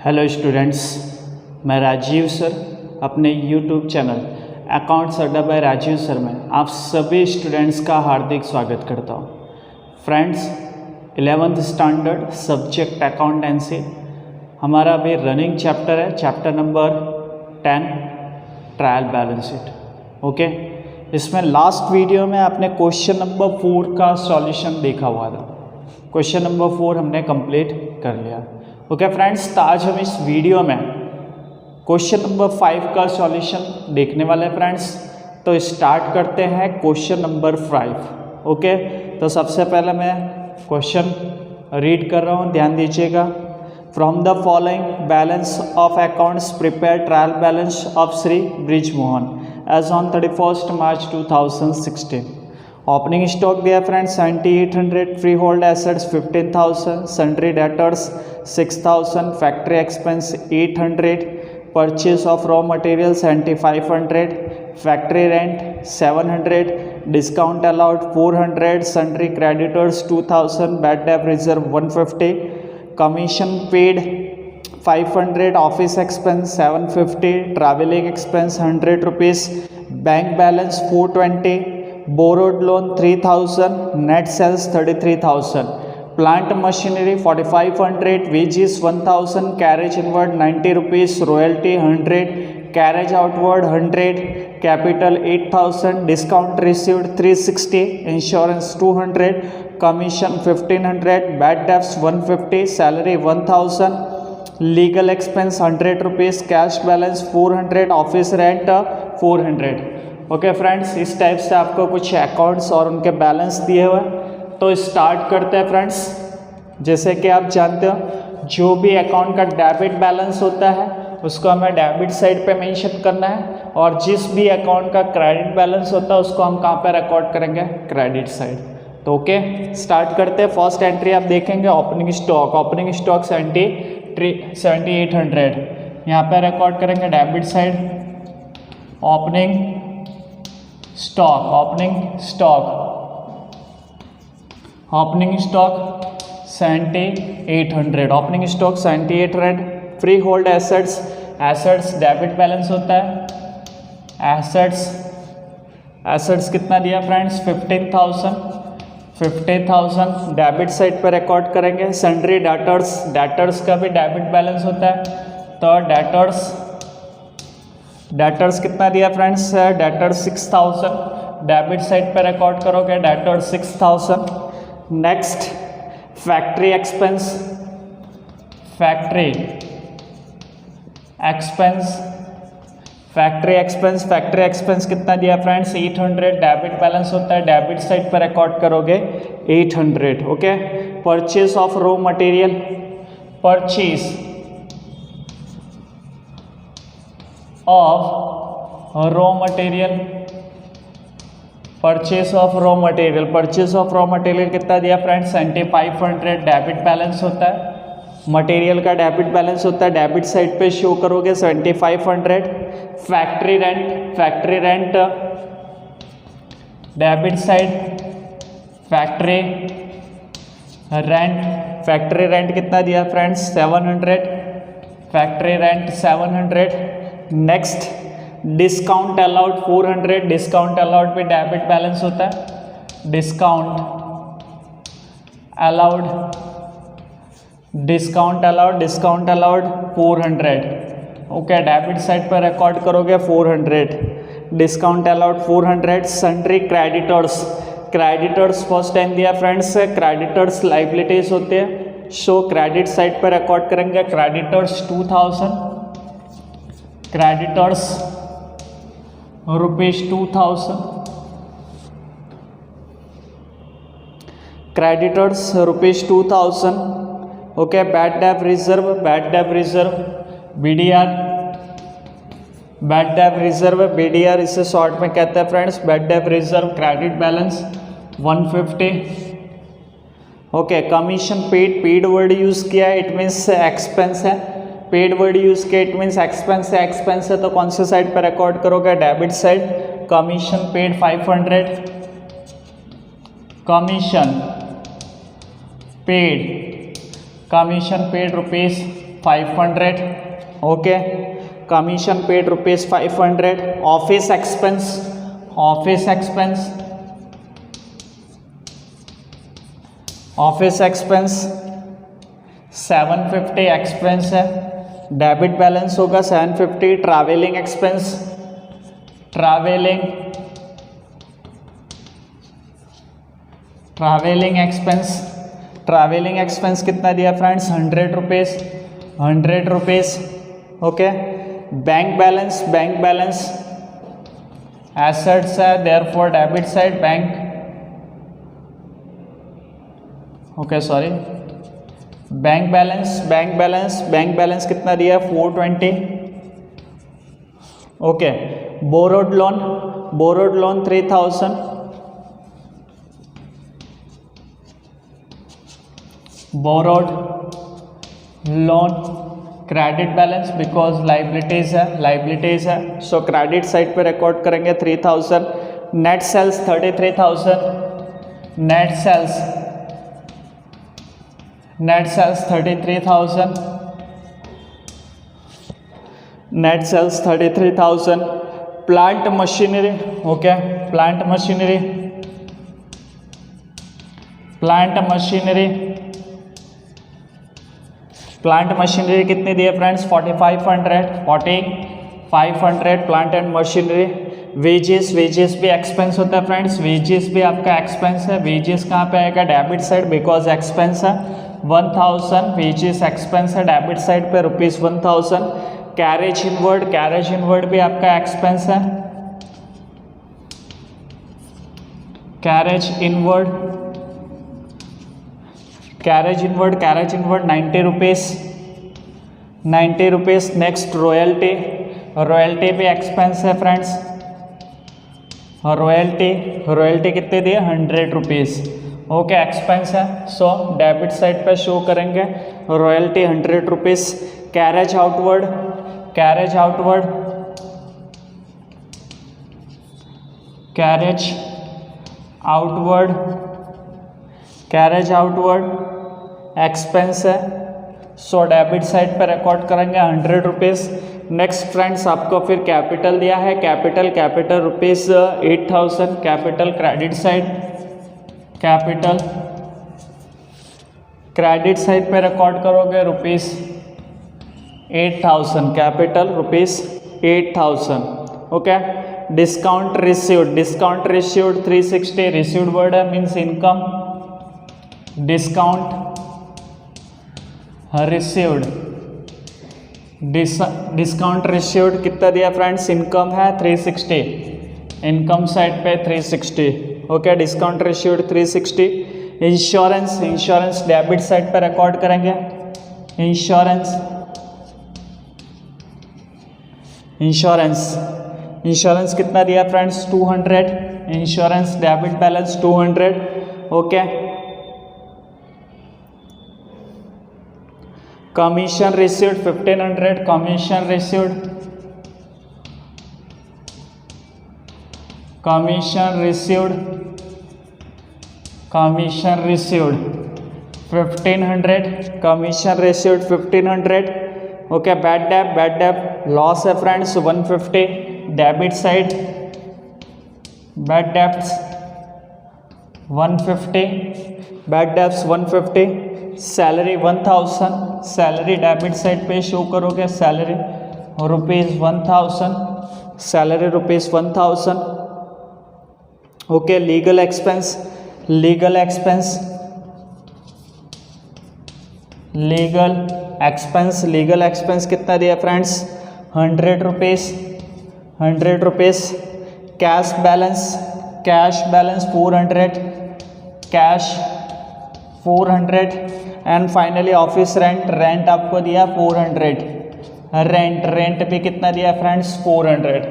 Hello students, मैं Rajiv sir अपने YouTube channel accounts अड्डा बाय राजीव सर में आप सभी स्टूडेंट्स का हार्दिक स्वागत करता हूँ। Friends, 11th standard subject accountancy हमारा अभी रनिंग चैप्टर है, chapter number 10 trial balance sheet. Okay, इसमें लास्ट वीडियो में आपने क्वेश्चन नंबर 4 का सॉल्यूशन देखा हुआ था। क्वेश्चन नंबर 4 हमने कंप्लीट कर लिया। ओके फ्रेंड्स, तो आज हम इस वीडियो में क्वेश्चन नंबर 5 का सॉल्यूशन देखने वाले हैं फ्रेंड्स। तो स्टार्ट करते हैं क्वेश्चन नंबर 5। ओके, तो सबसे पहले मैं क्वेश्चन रीड कर रहा हूँ, ध्यान दीजिएगा। From the following balance of accounts prepare trial balance of Shri Brijmohan as on 31 March 2016। Opening stock दिया friends 7800, freehold assets 15,000, sundry debtors 6,000, factory expense 800, purchase of raw material 7500, factory rent 700, discount allowed 400, sundry creditors 2000, bad debt reserve 150, commission paid 500, office expense 750, travelling expense 100 rupees, bank balance 420, borrowed loan 3000, net sales 33,000, plant machinery 4500, wages 1000, carriage inward 90 rupees, royalty 100, carriage outward 100, capital 8000, discount received 360, insurance 200, commission 1500, bad debts 150, salary 1000, legal expense 100 rupees, cash balance 400, office rent 400। Okay friends, इस type से आपको कुछ accounts और उनके balance दिए हुए हैं। तो स्टार्ट करते हैं फ्रेंड्स। जैसे कि आप जानते हो, जो भी अकाउंट का डेबिट बैलेंस होता है उसको हमें डेबिट साइड पे मेंशन करना है, और जिस भी अकाउंट का क्रेडिट बैलेंस होता है उसको हम कहाँ पे रिकॉर्ड करेंगे, क्रेडिट साइड। तो ओके, स्टार्ट करते हैं। फर्स्ट एंट्री आप देखेंगे ओपनिंग स्टॉक 7800 यहाँ पे रिकॉर्ड करेंगे debit side. Opening stock 7800, opening stock 7800, freehold assets debit balance होता है। एसेट्स कितना दिया फ्रेंड्स, 15,000 डेबिट साइड पर रिकॉर्ड करेंगे। सन्ड्री डेटर्स का भी डेबिट बैलेंस होता है। तो डेटर्स कितना दिया फ्रेंड्स, डेटर्स 6,000 डेबिट साइड पे रिकॉर्ड करोगे, डेटर्स 6,000। नेक्स्ट फैक्ट्री एक्सपेंस कितना दिया फ्रेंड्स, 800 डेबिट बैलेंस होता है, डेबिट साइड पे रिकॉर्ड करोगे 800। Okay, purchase of raw material, purchase of raw material कितना दिया फ्रेंड्स, 7500 डेबिट बैलेंस होता है, मटेरियल का डेबिट बैलेंस होता है, डेबिट साइड पे शो करोगे 7500। Factory rent debit side, factory rent कितना दिया friends, 700, factory rent 700। Next discount allowed 400, discount allowed पे डेबिट बैलेंस होता है, discount allowed 400। Okay, debit side पर रिकॉर्ड करोगे 400, discount allowed 400। Sundry creditors first time दिया फ्रेंड्स, क्रेडिटर्स लाइबिलिटीज होते हैं, सो क्रेडिट साइड पर रिकॉर्ड करेंगे, creditors 2000, creditors rupees 2000, creditors rupees 2000। Okay, bad debt reserve BDR इसे शॉर्ट में कहते हैं friends, bad debt reserve credit balance 150। Okay, commission paid word use किया है, इट मीन्स एक्सपेंस है, पेड वर्ड यूज किया इट मीन्स एक्सपेंस है, तो कौन से साइड पर रिकॉर्ड करोगे, debit side. Commission paid 500, commission paid rupees 500. Okay, commission paid ₹500. Office expense 750 expense है, डेबिट बैलेंस होगा 750. ट्रैवलिंग एक्सपेंस कितना दिया friends? ₹100. Okay, bank balance assets है, therefore debit side bank. Okay sorry, bank balance कितना दिया? 420. Okay, borrowed loan 3000. Borrowed loan. Credit balance because liabilities है, so credit side पे record करेंगे 3000. Net sales 33,000. Net sales 33,000. Plant machinery. Okay, plant machinery कितनी दी है friends? 4500. Plant and machinery. Wages भी expense होता है फ्रेंड्स, वेजेस भी आपका एक्सपेंस है. वेजेस कहाँ पे आएगा? डेबिट साइड, बिकॉज एक्सपेंस है. 1000 वेजेस एक्सपेंस है डेबिट साइड पे, ₹1000. कैरेज इनवर्ड भी आपका एक्सपेंस है. Carriage inward ₹90. नेक्स्ट रॉयल्टी भी एक्सपेंस है फ्रेंड्स. रॉयल्टी कितने दिए? ₹100. ओके, एक्सपेंस है, सो डेबिट साइड पे शो करेंगे रॉयल्टी ₹100. कैरेज आउटवर्ड एक्सपेंस है, सो डेबिट साइड पे रिकॉर्ड करेंगे ₹100. नेक्स्ट फ्रेंड्स, आपको फिर कैपिटल दिया है. कैपिटल ₹8000. कैपिटल क्रेडिट साइड पे रिकॉर्ड करोगे ₹8000. Capital ₹8000. Okay, discount received 360. Received word है, मीन्स इनकम. डिस्काउंट रिसीव्ड कितना दिया फ्रेंड्स? इनकम है 360. इनकम साइड पे 360. Okay, discount received 360. Insurance debit side पे रिकॉर्ड करेंगे. इंश्योरेंस कितना दिया friends? 200. Insurance debit balance 200. Okay, commission received 1500. Commission received 1500. Okay, bad debts loss है friends 150. Debit side bad debts 150. Salary 1000. Salary debit side पे show करोगे. Salary ₹1000. Okay, legal expense कितना दिया friends? ₹100. Cash balance 400. And finally office rent आपको दिया 400. Rent भी कितना दिया फ्रेंड्स? 400.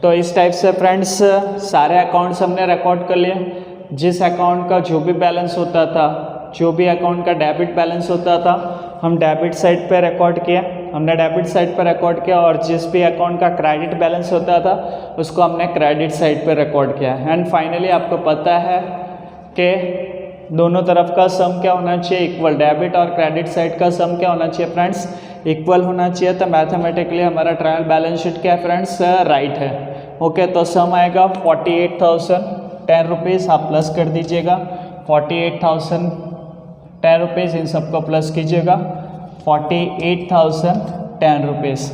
तो इस टाइप से फ्रेंड्स सारे अकाउंट्स हमने रिकॉर्ड कर लिए. जिस अकाउंट का जो भी बैलेंस होता था, जो भी अकाउंट का डेबिट बैलेंस होता था, हम डेबिट साइड पे रिकॉर्ड किया. और जिस भी अकाउंट का क्रेडिट बैलेंस होता था उसको हमने क्रेडिट साइड पे रिकॉर्ड किया. एंड फाइनली आपको पता है कि दोनों तरफ का सम क्या होना चाहिए? इक्वल. डेबिट और क्रेडिट साइड का सम क्या होना चाहिए फ्रेंड्स? इक्वल होना चाहिए, तो मैथमेटिकली हमारा ट्रायल बैलेंस शीट क्या है फ्रेंड्स, राइट है। ओके, तो सम आएगा 48,010 रुपीज़, आप प्लस कर दीजिएगा 48,010 रुपीज़, इन सबको प्लस कीजिएगा 48,010 रुपीज़।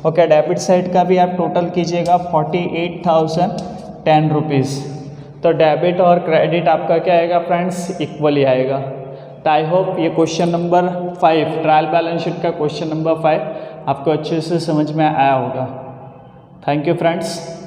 ओके, डेबिट साइड का भी आप टोटल कीजिएगा 48,010 रुपीज़। तो डेबिट और क्रेडिट आपका क्या आएगा फ्रेंड्स, इक्वल ही आएगा। तो आई होप ये question number 5, trial balance sheet का क्वेश्चन नंबर 5 आपको अच्छे से समझ में आया होगा। Thank you friends.